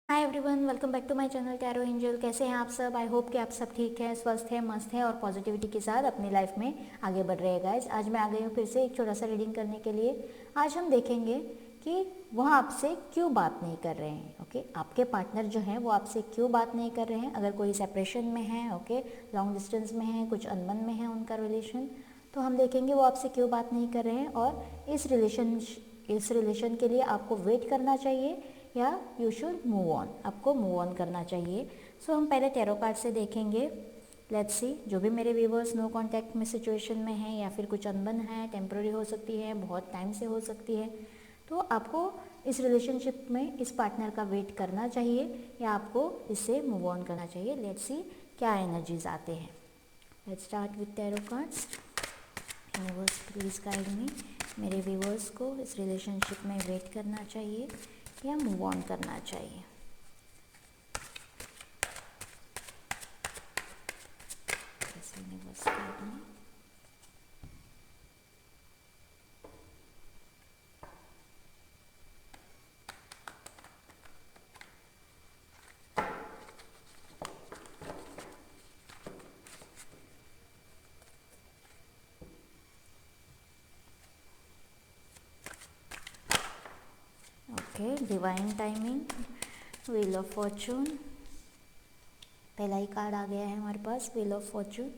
Hi everyone, welcome back to my channel tarot angel. कैसे हैं आप सब? आई होप कि आप सब ठीक हैं, स्वस्थ हैं, मस्त हैं और पॉजिटिविटी के साथ अपनी लाइफ में आगे बढ़ रहे हैं गाइज। आज मैं आ गई हूँ फिर से एक छोटा सा रीडिंग करने के लिए। आज हम देखेंगे कि वह आपसे क्यों बात नहीं कर रहे हैं। ओके, आपके पार्टनर जो हैं वो आपसे क्यों बात नहीं कर रहे हैं। अगर कोई सेपरेशन में है, ओके, लॉन्ग डिस्टेंस में है, कुछ अनबन में है उनका रिलेशन, तो हम देखेंगे वो आपसे क्यों बात नहीं कर रहे हैं और इस रिलेशन के लिए आपको वेट करना चाहिए या यू शुड मूव ऑन, आपको मूव ऑन करना चाहिए। सो हम पहले टैरो कार्ड से देखेंगे। लेट्स सी, जो भी मेरे व्यूवर्स नो कांटेक्ट में सिचुएशन में हैं या फिर कुछ अनबन है, टेम्प्रेरी हो सकती है, बहुत टाइम से हो सकती है, तो आपको इस रिलेशनशिप में इस पार्टनर का वेट करना चाहिए या आपको इससे मूव ऑन करना चाहिए। लेट्स सी क्या एनर्जीज आते हैं। Let's start with tarot cards. Universe please guide me. मेरे व्यूवर्स को इस रिलेशनशिप में वेट करना चाहिए या मूव ऑन करना चाहिए। Universe guide me. Okay, divine timing, wheel of fortune. पहला ही कार्ड आ गया है हमारे पास, wheel of fortune.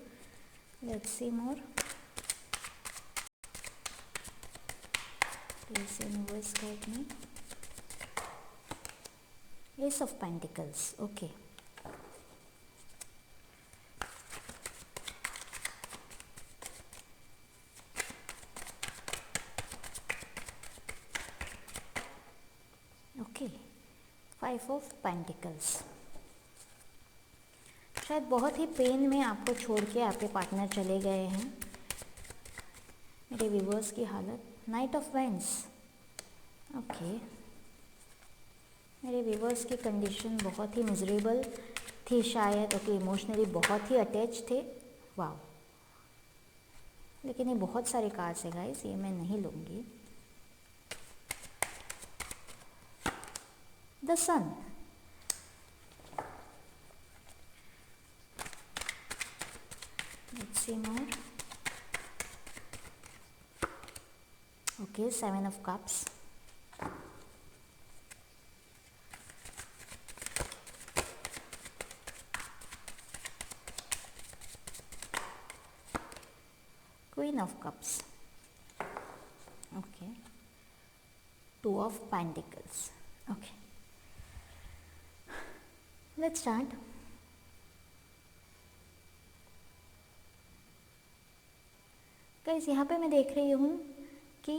Let's see more. Please universe guide me. Ace of pentacles. Okay, okay, five of pentacles. शायद बहुत ही पेन में आपको छोड़ के आपके पार्टनर चले गए हैं। मेरे व्यूवर्स की हालत, नाइट ऑफ वेंस। ओके, मेरे व्यूवर्स की कंडीशन बहुत ही मिजरेबल थी शायद। ओके, इमोशनली बहुत ही अटैच थे। वाह, लेकिन ये बहुत सारे कार्ड्स है गाइस, ये मैं नहीं लूँगी। The sun. Let's see more. Okay, seven of cups. Queen of cups. Okay, two of pentacles. Okay, let's start. Guys, यहाँ पे मैं देख रही हूँ कि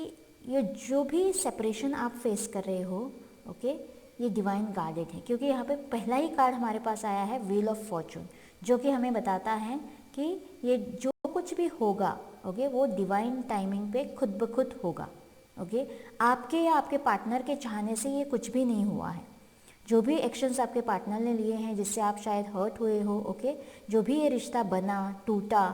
ये जो भी सेपरेशन आप फेस कर रहे हो, ओके, ये डिवाइन गार्डेड है, क्योंकि यहाँ पे पहला ही कार्ड हमारे पास आया है, व्हील ऑफ फॉर्चून, जो कि हमें बताता है कि ये जो कुछ भी होगा, ओके, वो डिवाइन टाइमिंग पे खुद ब खुद होगा। ओके, आपके या आपके पार्टनर के चाहने से ये कुछ भी नहीं हुआ है। जो भी एक्शंस आपके पार्टनर ने लिए हैं जिससे आप शायद हर्ट हुए हो, ओके, जो भी ये रिश्ता बना टूटा,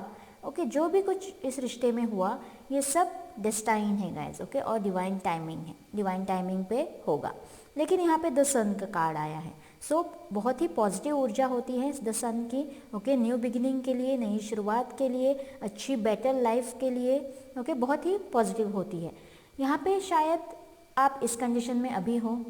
ओके, जो भी कुछ इस रिश्ते में हुआ, ये सब डेस्टाइन है गाइस, ओके, और डिवाइन टाइमिंग है, डिवाइन टाइमिंग पे होगा। लेकिन यहाँ पे द सन का कार्ड आया है। सो बहुत ही पॉजिटिव ऊर्जा होती है द सन की, ओके, न्यू बिगिनिंग के लिए, नई शुरुआत के लिए, अच्छी बेटर लाइफ के लिए, ओके, बहुत ही पॉजिटिव होती है। यहाँ पे शायद आप इस कंडीशन में अभी हो,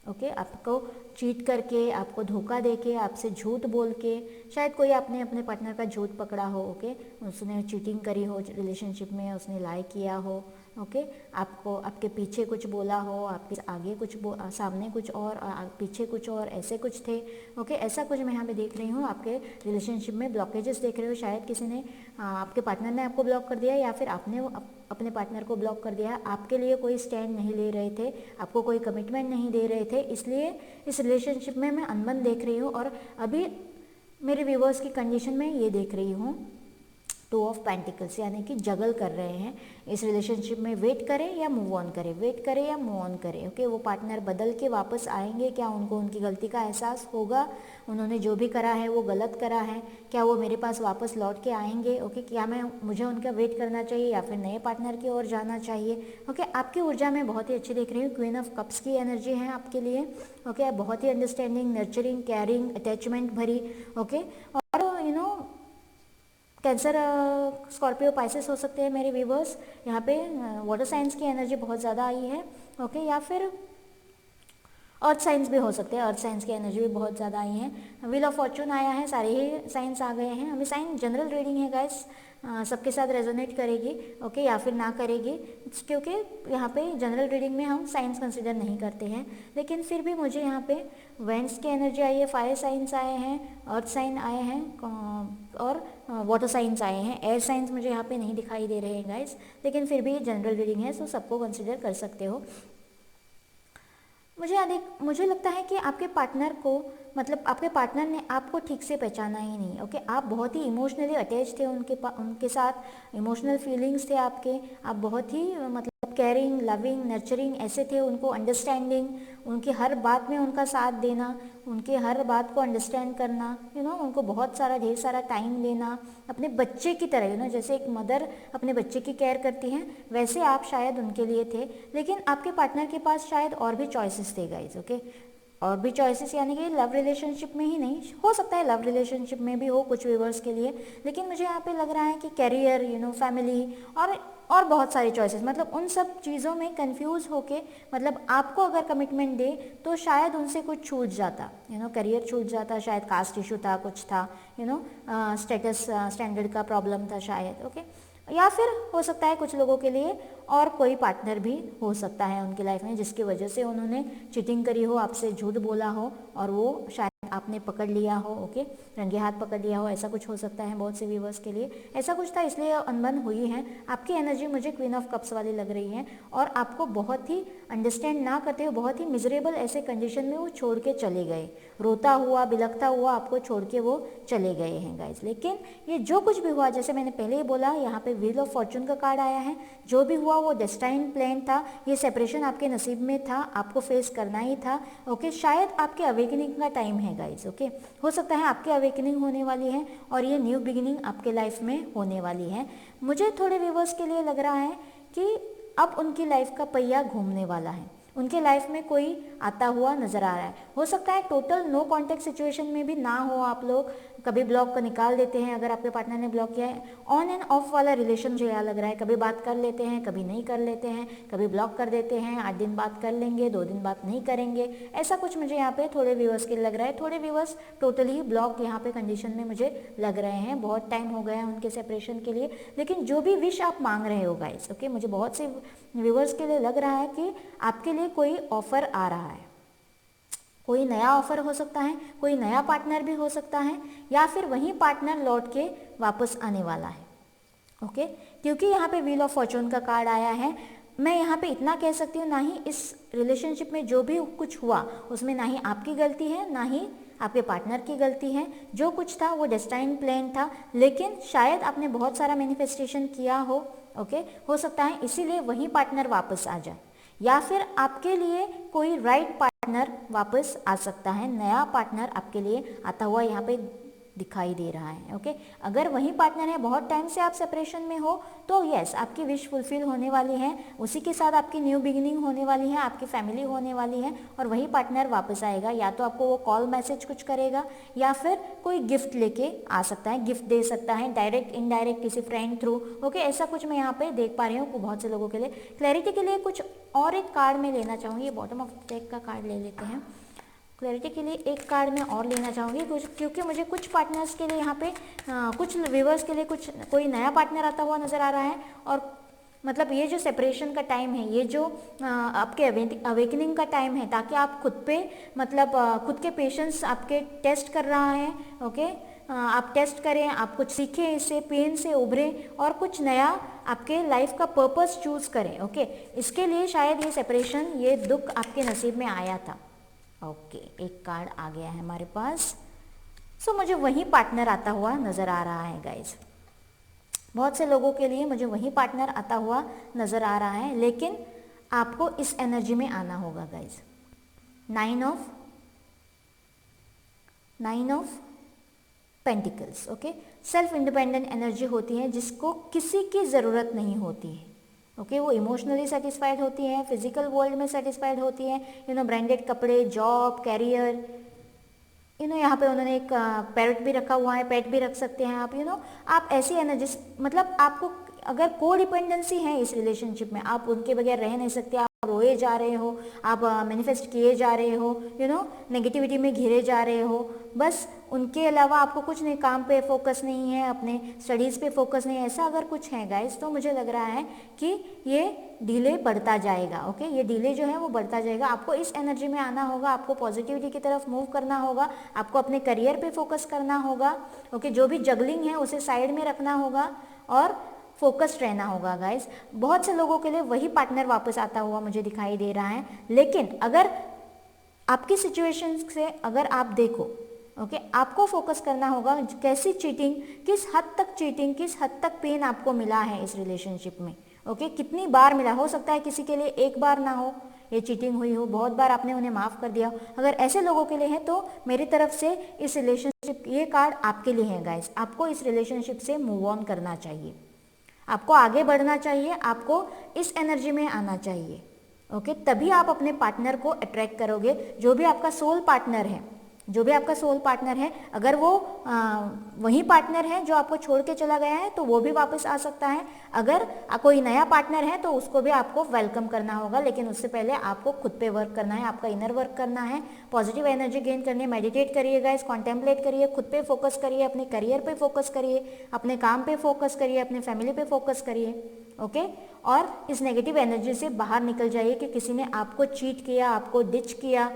ओके, आपको चीट करके, आपको धोखा देके, आपसे झूठ बोल के, शायद कोई आपने अपने पार्टनर का झूठ पकड़ा हो, ओके, उसने चीटिंग करी हो रिलेशनशिप में, उसने लाई किया हो, ओके, आपको आपके पीछे कुछ बोला हो, आपके आगे कुछ सामने कुछ और पीछे कुछ और, ऐसे कुछ थे, ओके, ऐसा कुछ मैं यहाँ पे देख रही हूँ। आपके रिलेशनशिप में ब्लॉकेजेस देख रहे हो, शायद किसी ने आपके पार्टनर ने आपको ब्लॉक कर दिया या फिर आपने अपने पार्टनर को ब्लॉक कर दिया। आपके लिए कोई स्टैंड नहीं ले रहे थे, आपको कोई कमिटमेंट नहीं दे रहे थे, इसलिए इस रिलेशनशिप में मैं अनबन देख रही हूँ। और अभी मेरे व्यूवर्स की कंडीशन में ये देख रही हूँ टू ऑफ पेंटिकल्स, यानी कि जगल कर रहे हैं इस रिलेशनशिप में, वेट करें या मूव ऑन करें, वेट करें या मूव ऑन करें। ओके, वो पार्टनर बदल के वापस आएंगे क्या, उनको उनकी गलती का एहसास होगा, उन्होंने जो भी करा है वो गलत करा है, क्या वो मेरे पास वापस लौट के आएंगे। ओके, क्या मुझे उनका वेट करना चाहिए या फिर नए पार्टनर की ओर जाना चाहिए। ओके, आपकी ऊर्जा मैं बहुत ही अच्छी देख रही हूँ, क्वीन ऑफ कप्स की एनर्जी है आपके लिए। ओके, बहुत ही अंडरस्टैंडिंग, नर्चरिंग, केयरिंग, अटैचमेंट भरी। ओके, और कैंसर, स्कॉर्पियो, पाइसेस हो सकते हैं मेरे व्यूवर्स। यहाँ पे वाटर साइंस की एनर्जी बहुत ज़्यादा आई है। ओके, या फिर अर्थ साइंस भी हो सकते हैं, अर्थ साइंस की एनर्जी भी बहुत ज़्यादा आई है। व्हील ऑफ फॉर्चून आया है, सारे ही साइंस आ गए हैं। अभी साइन जनरल रीडिंग है गाइस, सबके साथ रेजोनेट करेगी। ओके, या फिर ना करेगी, क्योंकि यहाँ पे जनरल रीडिंग में हम साइंस कंसिडर नहीं करते हैं। लेकिन फिर भी मुझे यहाँ पे वेंट्स की एनर्जी आई है, फायर साइंस आए हैं, अर्थ साइन आए हैं, और वाटर साइंस आए हैं। एयर साइंस मुझे यहाँ पे नहीं दिखाई दे रहे हैं गाइस, लेकिन फिर भी जनरल रीडिंग है, तो सबको कंसिडर कर सकते हो। मुझे लगता है कि आपके पार्टनर को, मतलब आपके पार्टनर ने आपको ठीक से पहचाना ही नहीं। ओके, आप बहुत ही इमोशनली अटैच थे उनके साथ, इमोशनल फीलिंग्स थे आपके, आप बहुत ही मतलब केयरिंग, लविंग, नर्चरिंग ऐसे थे, उनको अंडरस्टैंडिंग, उनकी हर बात में उनका साथ देना, उनके हर बात को अंडरस्टैंड करना, उनको बहुत सारा, ढेर सारा टाइम देना, अपने बच्चे की तरह, जैसे एक मदर अपने बच्चे की केयर करती हैं, वैसे आप शायद उनके लिए थे। लेकिन आपके पार्टनर के पास शायद और भी चॉइसेस थे गाइज। ओके, और भी चॉइसेस, यानी कि लव रिलेशनशिप में ही नहीं, हो सकता है लव रिलेशनशिप में भी हो कुछ व्यूवर्स के लिए, लेकिन मुझे यहाँ पे लग रहा है कि कैरियर, फैमिली और बहुत सारी चॉइसेस, मतलब उन सब चीज़ों में कंफ्यूज होके, मतलब आपको अगर कमिटमेंट दे तो शायद उनसे कुछ छूट जाता, करियर छूट जाता, शायद कास्ट इशू था, कुछ था, स्टेटस स्टैंडर्ड का प्रॉब्लम था शायद। ओके, या फिर हो सकता है कुछ लोगों के लिए और कोई पार्टनर भी हो सकता है उनकी लाइफ में, जिसकी वजह से उन्होंने चीटिंग करी हो, आपसे झूठ बोला हो, और वो शायद आपने पकड़ लिया हो। ओके, रंगे हाथ पकड़ लिया हो, ऐसा कुछ हो सकता है बहुत से व्यूवर्स के लिए, ऐसा कुछ था, इसलिए अनबन हुई है। आपकी एनर्जी मुझे क्वीन ऑफ कप्स वाली लग रही है, और आपको बहुत ही अंडरस्टैंड ना करते हुए, बहुत ही मिजरेबल ऐसे कंडीशन में वो छोड़ के चले गए, रोता हुआ, बिलखता हुआ आपको छोड़ के वो चले गए हैं गाइज। लेकिन ये जो कुछ भी हुआ, जैसे मैंने पहले ही बोला, यहाँ पे व्हील ऑफ फॉर्चून का कार्ड आया है, जो भी हुआ वो डेस्टाइन प्लान था, ये सेपरेशन आपके नसीब में था, आपको फेस करना ही था। ओके, शायद आपके अवेकनिंग का टाइम है गाइज। ओके, हो सकता है आपकी अवेकनिंग होने वाली है, और ये न्यू बिगिनिंग आपके लाइफ में होने वाली है। मुझे थोड़े व्यूवर्स के लिए लग रहा है कि अब उनकी लाइफ का पहिया घूमने वाला है, उनके लाइफ में कोई आता हुआ नजर आ रहा है। हो सकता है टोटल नो कॉन्टेक्ट सिचुएशन में भी ना हो, आप लोग कभी ब्लॉक को निकाल देते हैं अगर आपके पार्टनर ने ब्लॉक किया है। ऑन एंड ऑफ वाला रिलेशन मुझे यहाँ लग रहा है, कभी बात कर लेते हैं, कभी नहीं कर लेते हैं, कभी ब्लॉक कर देते हैं, 8 दिन बात कर लेंगे, 2 दिन बात नहीं करेंगे, ऐसा कुछ मुझे यहाँ पे थोड़े व्यूवर्स के लिए लग रहा है। थोड़े व्यूवर्स टोटली ब्लॉक यहाँ पे कंडीशन में मुझे लग रहे हैं, बहुत टाइम हो गया है उनके सेपरेशन के लिए। लेकिन जो भी विश आप मांग रहे हो गाइस, ओके, मुझे बहुत से व्यूवर्स के लिए लग रहा है कि आपके लिए कोई ऑफर आ रहा है, कोई नया ऑफर हो सकता है, कोई नया पार्टनर भी हो सकता है, या फिर वही पार्टनर लौट के वापस आने वाला है। ओके, क्योंकि यहाँ पे व्हील ऑफ फॉर्चून का कार्ड आया है, मैं यहाँ पे इतना कह सकती हूँ, ना ही इस रिलेशनशिप में जो भी कुछ हुआ उसमें ना ही आपकी गलती है, ना ही आपके पार्टनर की गलती है। जो कुछ था वो डेस्टाइन प्लान था, लेकिन शायद आपने बहुत सारा मैनिफेस्टेशन किया हो। ओके, हो सकता है इसीलिए वही पार्टनर वापस आ जाए, या फिर आपके लिए कोई राइट पार्टनर वापस आ सकता है, नया पार्टनर आपके लिए आता हुआ यहाँ पे दिखाई दे रहा है। ओके, अगर वही पार्टनर है, बहुत टाइम से आप सेपरेशन में हो, तो यस, आपकी विश फुलफिल होने वाली है, उसी के साथ आपकी न्यू बिगिनिंग होने वाली है, आपकी फैमिली होने वाली है, और वही पार्टनर वापस आएगा। या तो आपको वो कॉल मैसेज कुछ करेगा, या फिर कोई गिफ्ट लेके आ सकता है, गिफ्ट दे सकता है, डायरेक्ट इनडायरेक्ट किसी फ्रेंड थ्रू। ओके, ऐसा कुछ मैं यहाँ पे देख पा रही हूँ बहुत से लोगों के लिए। क्लैरिटी के लिए कुछ और एक कार्ड में लेना चाहूँगी, बॉटम ऑफ डेक का कार्ड ले लेते हैं। क्लैरिटी के लिए एक कार्ड मैं और लेना चाहूँगी, क्योंकि मुझे कुछ पार्टनर्स के लिए यहाँ पे कुछ व्यूवर्स के लिए कोई नया पार्टनर आता हुआ नज़र आ रहा है, और मतलब ये जो सेपरेशन का टाइम है, ये जो आपके अवेकनिंग का टाइम है, ताकि आप खुद पे मतलब खुद के पेशेंस आपके टेस्ट कर रहा है। ओके, आप टेस्ट करें, आप कुछ सीखें, इससे पेन से उभरें और कुछ नया आपके लाइफ का पर्पस चूज करें। ओके, इसके लिए शायद ये सेपरेशन, ये दुख आपके नसीब में आया था। ओके, एक कार्ड आ गया है हमारे पास। सो मुझे वही पार्टनर आता हुआ नजर आ रहा है गाइज। बहुत से लोगों के लिए मुझे वही पार्टनर आता हुआ नज़र आ रहा है, लेकिन आपको इस एनर्जी में आना होगा guys. 9 of pentacles, okay. Self independent energy होती है जिसको किसी की ज़रूरत नहीं होती है, ओके। वो इमोशनली सेटिस्फाइड होती है, फिजिकल वर्ल्ड में सेटिस्फाइड होती है, ब्रांडेड कपड़े, जॉब, कैरियर, यहाँ पे उन्होंने एक पेट भी रखा हुआ है, पेट भी रख सकते हैं आप, आप ऐसी एनर्जी, मतलब आपको अगर को डिपेंडेंसी है इस रिलेशनशिप में, आप उनके बगैर रह नहीं सकते, आप रोए जा रहे हो, आप मैनिफेस्ट किए जा रहे हो, नेगेटिविटी में घिरे जा रहे हो, बस उनके अलावा आपको कुछ नहीं, काम पे फोकस नहीं है, अपने स्टडीज़ पे फोकस नहीं है, ऐसा अगर कुछ है गाइस, तो मुझे लग रहा है कि ये डिले बढ़ता जाएगा, ओके। ये डिले जो है वो बढ़ता जाएगा। आपको इस एनर्जी में आना होगा, आपको पॉजिटिविटी की तरफ मूव करना होगा, आपको अपने करियर पे फोकस करना होगा, ओके। जो भी जगलिंग है उसे साइड में रखना होगा और फोकस्ड रहना होगा गाइस। बहुत से लोगों के लिए वही पार्टनर वापस आता हुआ मुझे दिखाई दे रहा है, लेकिन अगर आपकी सिचुएशन से अगर आप देखो, ओके, आपको फोकस करना होगा कैसी चीटिंग, किस हद तक चीटिंग, किस हद तक पेन आपको मिला है इस रिलेशनशिप में, ओके। कितनी बार मिला, हो सकता है किसी के लिए एक बार ना हो ये चीटिंग हुई हो, बहुत बार आपने उन्हें माफ़ कर दिया। अगर ऐसे लोगों के लिए है तो मेरी तरफ से इस रिलेशनशिप, ये कार्ड आपके लिए है गाइस। आपको इस रिलेशनशिप से मूव ऑन करना चाहिए, आपको आगे बढ़ना चाहिए, आपको इस एनर्जी में आना चाहिए, ओके। तभी आप अपने पार्टनर को अट्रैक्ट करोगे। जो भी आपका सोल पार्टनर है, जो भी आपका सोल पार्टनर है, अगर वो वही पार्टनर है जो आपको छोड़ के चला गया है तो वो भी वापस आ सकता है। अगर कोई नया पार्टनर है तो उसको भी आपको वेलकम करना होगा, लेकिन उससे पहले आपको खुद पे वर्क करना है, आपका इनर वर्क करना है, पॉजिटिव एनर्जी गेन करनी है। मेडिटेट करिए गाइस, कॉन्टेम्पलेट करिए, खुद पे फोकस करिए, अपने करियर पे फोकस करिए, अपने काम पे फोकस करिए, अपने फैमिली पे फोकस करिए, ओके। और इस नेगेटिव एनर्जी से बाहर निकल जाइए कि किसी ने आपको चीट किया, आपको डिच किया,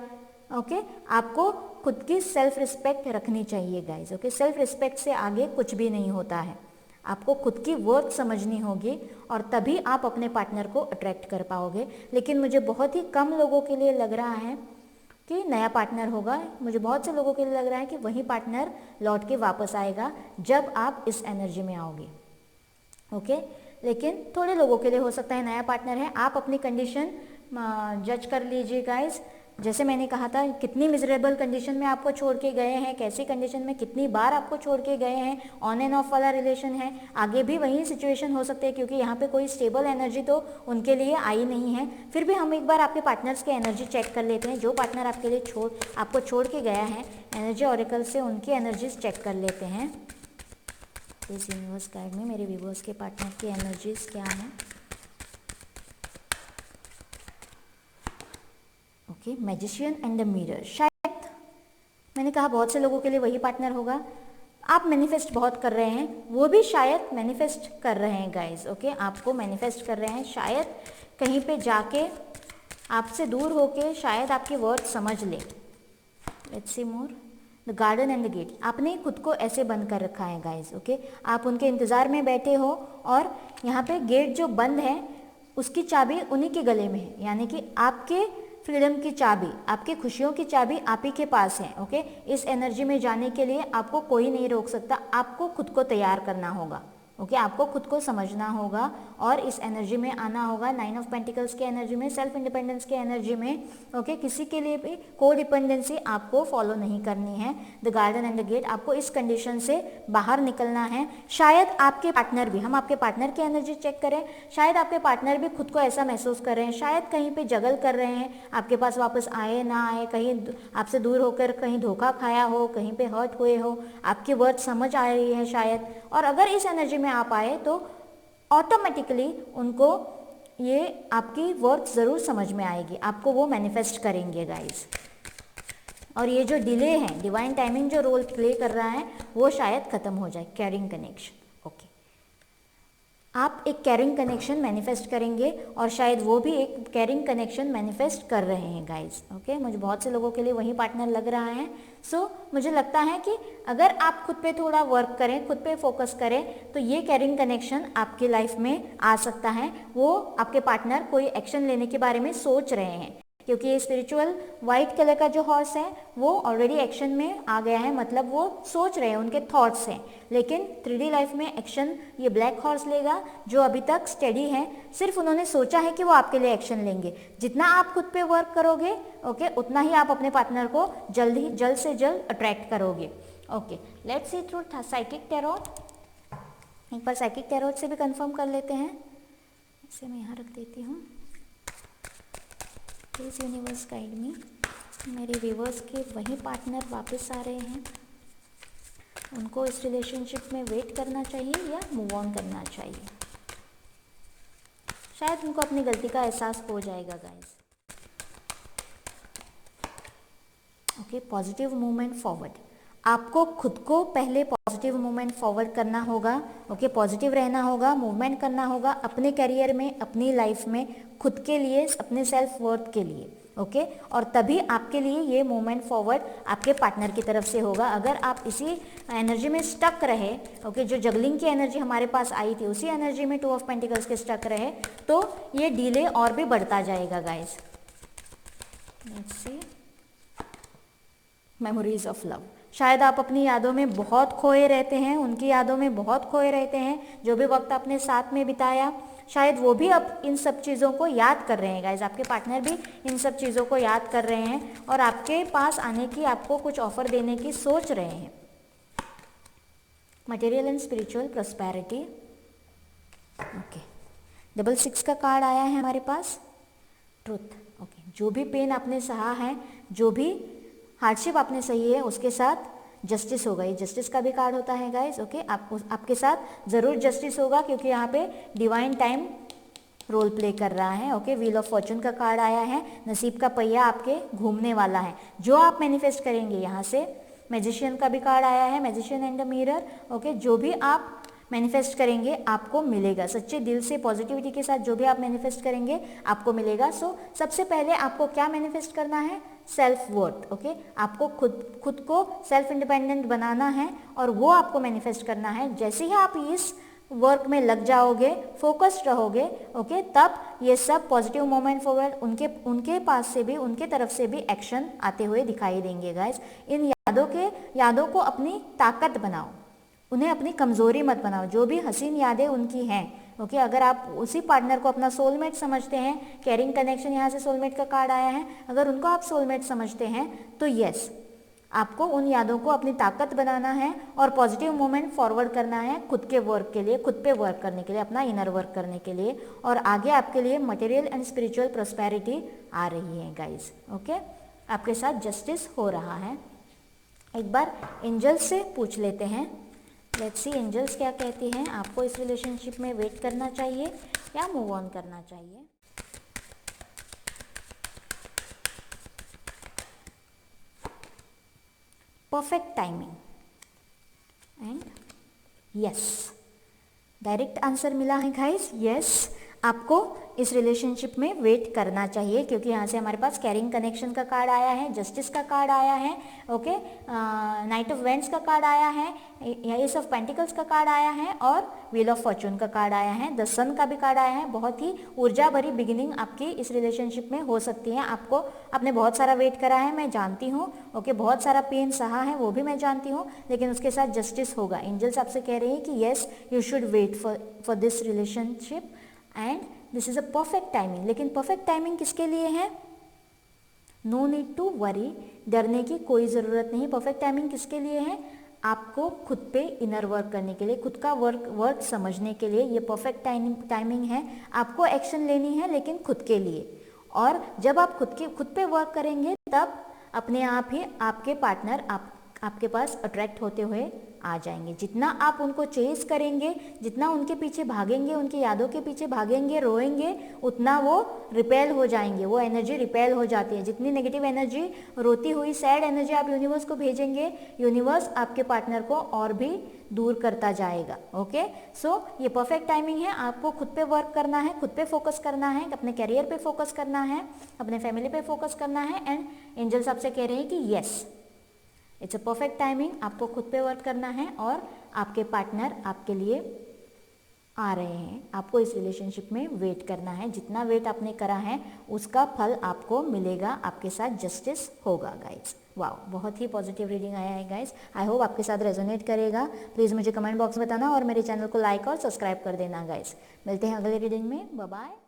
ओके। आपको खुद की सेल्फ रिस्पेक्ट रखनी चाहिए गाइज, ओके। सेल्फ रिस्पेक्ट से आगे कुछ भी नहीं होता है। आपको खुद की वर्थ समझनी होगी और तभी आप अपने पार्टनर को अट्रैक्ट कर पाओगे। लेकिन मुझे बहुत ही कम लोगों के लिए लग रहा है कि नया पार्टनर होगा, मुझे बहुत से लोगों के लिए लग रहा है कि वही पार्टनर लौट के वापस आएगा जब आप इस एनर्जी में आओगे, ओके। लेकिन थोड़े लोगों के लिए हो सकता है नया पार्टनर है। आप अपनी कंडीशन जज कर लीजिए गाइज। जैसे मैंने कहा था, कितनी मिजरेबल कंडीशन में आपको छोड़ के गए हैं, कैसी कंडीशन में कितनी बार आपको छोड़ के गए हैं, ऑन एंड ऑफ वाला रिलेशन है, आगे भी वही सिचुएशन हो सकती है क्योंकि यहाँ पे कोई स्टेबल एनर्जी तो उनके लिए आई नहीं है। फिर भी हम एक बार आपके पार्टनर्स के एनर्जी चेक कर लेते हैं। जो पार्टनर आपके लिए आपको छोड़ के गया है, एनर्जी ऑरेकल से उनकी एनर्जीज चेक कर लेते हैं। इस यूनिवर्स गाइड में मेरे व्यूअर्स के पार्टनर की एनर्जीज क्या हैं, okay. Magician and the mirror, शायद मैंने कहा बहुत से लोगों के लिए वही पार्टनर होगा। आप मैनिफेस्ट बहुत कर रहे हैं, वो भी शायद मैनिफेस्ट कर रहे हैं गाइज, ओके। आपको मैनिफेस्ट कर रहे हैं, शायद कहीं पे जाके आपसे दूर होके शायद आपकी वर्ड समझ ले। Let's see more, the garden and the gate. आपने खुद को ऐसे बंद कर रखा है गाइज, ओके। आप उनके इंतज़ार में बैठे हो और यहाँ पे गेट जो बंद है उसकी चाबी उन्हीं के गले में है, यानी कि आपके फ्रीडम की चाबी, आपकी खुशियों की चाबी आप ही के पास है, ओके। इस एनर्जी में जाने के लिए आपको कोई नहीं रोक सकता, आपको खुद को तैयार करना होगा, ओके। आपको खुद को समझना होगा और इस एनर्जी में आना होगा। 9 ऑफ पेंटिकल्स के एनर्जी में, सेल्फ इंडिपेंडेंस के एनर्जी में, ओके। किसी के लिए भी को डिपेंडेंसी आपको फॉलो नहीं करनी है। The garden and the gate, आपको इस कंडीशन से बाहर निकलना है। शायद आपके पार्टनर भी, हम आपके पार्टनर की एनर्जी चेक करें, शायद आपके पार्टनर भी खुद को ऐसा महसूस कर रहे हैं, शायद कहीं पे जगल कर रहे हैं, आपके पास वापस आए ना आए, कहीं आपसे दूर होकर कहीं धोखा खाया हो, कहीं पे हर्ट हुए हो, आपकी वर्ड समझ आ रही है शायद। और अगर इस एनर्जी में आप आए तो ऑटोमेटिकली उनको ये आपकी वर्थ ज़रूर समझ में आएगी, आपको वो मैनिफेस्ट करेंगे गाइस। और ये जो डिले है, डिवाइन टाइमिंग जो रोल प्ले कर रहा है वो शायद ख़त्म हो जाए। Carrying connection, okay. आप एक कैरिंग कनेक्शन मैनिफेस्ट करेंगे और शायद वो भी एक कैरिंग कनेक्शन मैनिफेस्ट कर रहे हैं गाइस, ओके। मुझे बहुत से लोगों के लिए वही पार्टनर लग रहा है। सो मुझे लगता है कि अगर आप खुद पे थोड़ा वर्क करें, खुद पे फोकस करें, तो ये कैरिंग कनेक्शन आपकी लाइफ में आ सकता है। वो आपके पार्टनर कोई एक्शन लेने के बारे में सोच रहे हैं, क्योंकि ये स्पिरिचुअल वाइट कलर का जो हॉर्स है वो ऑलरेडी एक्शन में आ गया है, मतलब वो सोच रहे हैं, उनके थॉट्स हैं। लेकिन 3D लाइफ में एक्शन ये ब्लैक हॉर्स लेगा जो अभी तक स्टेडी है, सिर्फ उन्होंने सोचा है कि वो आपके लिए एक्शन लेंगे। जितना आप खुद पे वर्क करोगे ओके, उतना ही आप अपने पार्टनर को जल्द से जल्द अट्रैक्ट करोगे। Okay, let's see through psychic tarot. एक बार साइकिक टैरोट से भी कंफर्म कर लेते हैं। इसे मैं यहाँ रख देती हूँ। प्लीज़ यूनिवर्स गाइड मी। मेरे व्यूवर्स के वही पार्टनर वापस आ रहे हैं, उनको इस रिलेशनशिप में वेट करना चाहिए या मूव ऑन करना चाहिए? शायद उनको अपनी गलती का एहसास हो जाएगा guys. Okay, positive movement forward. आपको खुद को पहले पॉजिटिव मूवमेंट फॉरवर्ड करना होगा। ओके, पॉजिटिव रहना होगा, मूवमेंट करना होगा अपने करियर में, अपनी लाइफ में, खुद के लिए, अपने सेल्फ वर्थ के लिए। ओके, और तभी आपके लिए ये मूवमेंट फॉरवर्ड आपके पार्टनर की तरफ से होगा। अगर आप इसी एनर्जी में स्टक रहे, ओके, जो जगलिंग की एनर्जी हमारे पास आई थी उसी एनर्जी में 2 ऑफ पेंटिकल्स के स्टक रहे, तो ये डिले और भी बढ़ता जाएगा guys. Let's see, memories of love. शायद आप अपनी यादों में बहुत खोए रहते हैं, उनकी यादों में बहुत खोए रहते हैं। जो भी वक्त आपने साथ में बिताया, शायद वो भी अब इन सब चीज़ों को याद कर रहे हैं गाइज। आपके पार्टनर भी इन सब चीज़ों को याद कर रहे हैं और आपके पास आने की, आपको कुछ ऑफर देने की सोच रहे हैं। Material and spiritual prosperity. Okay, 6 का कार्ड आया है हमारे पास, ट्रुथ। ओके, जो भी पेन आपने सहा है, जो भी हार्डशिप आपने सही है, उसके साथ जस्टिस होगा। ये जस्टिस का भी कार्ड होता है गाइस। ओके, आपके साथ ज़रूर जस्टिस होगा क्योंकि यहाँ पे डिवाइन टाइम रोल प्ले कर रहा है। ओके, व्हील ऑफ फॉर्चून का कार्ड आया है, नसीब का पहिया आपके घूमने वाला है। जो आप मैनिफेस्ट करेंगे, यहाँ से मैजिशियन का भी कार्ड आया है, magician and the mirror. Okay, जो भी आप मैनिफेस्ट करेंगे आपको मिलेगा। सच्चे दिल से पॉजिटिविटी के साथ जो भी आप मैनिफेस्ट करेंगे आपको मिलेगा। सो सबसे पहले आपको क्या मैनिफेस्ट करना है? Self worth. ओके, आपको खुद को सेल्फ इंडिपेंडेंट बनाना है और वो आपको मैनिफेस्ट करना है। जैसे ही आप इस वर्क में लग जाओगे, फोकस्ड रहोगे, ओके, तब ये सब पॉजिटिव मोमेंट फॉरवर्ड उनके पास से भी, उनके तरफ से भी एक्शन आते हुए दिखाई देंगे गाइस। इन यादों को अपनी ताकत बनाओ, उन्हें अपनी कमजोरी मत बनाओ। जो भी हसीन यादें उनकी हैं, ओके, अगर आप उसी पार्टनर को अपना सोलमेट समझते हैं, कैरिंग कनेक्शन, यहाँ से सोलमेट का कार्ड आया है, अगर उनको आप सोलमेट समझते हैं तो यस, आपको उन यादों को अपनी ताकत बनाना है और पॉजिटिव मोमेंट फॉरवर्ड करना है खुद के वर्क के लिए, खुद पे वर्क करने के लिए, अपना इनर वर्क करने के लिए। और आगे आपके लिए मटेरियल एंड स्पिरिचुअल प्रॉस्पेरिटी आ रही है गाइस। ओके, आपके साथ जस्टिस हो रहा है। एक बार एंजल्स से पूछ लेते हैं। लेट्स सी एंजल्स क्या कहती हैं। आपको इस रिलेशनशिप में वेट करना चाहिए या मूव ऑन करना चाहिए? Perfect timing and yes, direct answer मिला है गाइस। यस, आपको इस रिलेशनशिप में वेट करना चाहिए क्योंकि यहाँ से हमारे पास कैरिंग कनेक्शन का कार्ड आया है, जस्टिस का कार्ड आया है, ओके, नाइट ऑफ वेंट्स का कार्ड आया है, एस ऑफ पेंटिकल्स का कार्ड आया है और व्हील ऑफ फॉर्चून का कार्ड आया है, द सन का भी कार्ड आया है। बहुत ही ऊर्जा भरी बिगिनिंग आपकी इस रिलेशनशिप में हो सकती है। आपने बहुत सारा वेट करा है, मैं जानती हूँ, ओके, बहुत सारा पेन सहा है, वो भी मैं जानती हूँ, लेकिन उसके साथ जस्टिस होगा। एंजल्स आपसे कह रहे हैं कि yes, you should wait for this relationship and this is a perfect timing. लेकिन परफेक्ट टाइमिंग किसके लिए है? नो नीड टू वरी, डरने की कोई ज़रूरत नहीं। परफेक्ट टाइमिंग किसके लिए है? आपको खुद पे इनर वर्क करने के लिए, खुद का वर्क समझने के लिए ये परफेक्ट टाइमिंग है। आपको एक्शन लेनी है लेकिन खुद के लिए, और जब आप खुद पे वर्क करेंगे तब अपने आप ही आपके पार्टनर आपके पास अट्रैक्ट होते हुए आ जाएंगे। जितना आप उनको चेस करेंगे, जितना उनके पीछे भागेंगे, उनकी यादों के पीछे भागेंगे, रोएंगे, उतना वो रिपेल हो जाएंगे। वो एनर्जी रिपेल हो जाती है। जितनी नेगेटिव एनर्जी, रोती हुई सैड एनर्जी आप यूनिवर्स को भेजेंगे, यूनिवर्स आपके पार्टनर को और भी दूर करता जाएगा। ओके, सो ये परफेक्ट टाइमिंग है। आपको खुद पे वर्क करना है, खुद पे फोकस करना है, अपने करियर पे फोकस करना है, अपने फैमिली पे फोकस करना है। एंड एंजल्स आपसे कह रहे हैं कि yes, it's a perfect timing. आपको खुद पे वर्क करना है और आपके पार्टनर आपके लिए आ रहे हैं, आपको इस रिलेशनशिप में वेट करना है, जितना वेट आपने करा है उसका फल आपको मिलेगा, आपके साथ जस्टिस होगा गाइज। वाह, बहुत ही पॉजिटिव रीडिंग आया है गाइज। आई होप आपके साथ रेजोनेट करेगा। प्लीज़ मुझे कमेंट बॉक्स में बताना और मेरे चैनल को लाइक और सब्सक्राइब कर देना गाइज। मिलते हैं अगले रीडिंग में, बाय बाय।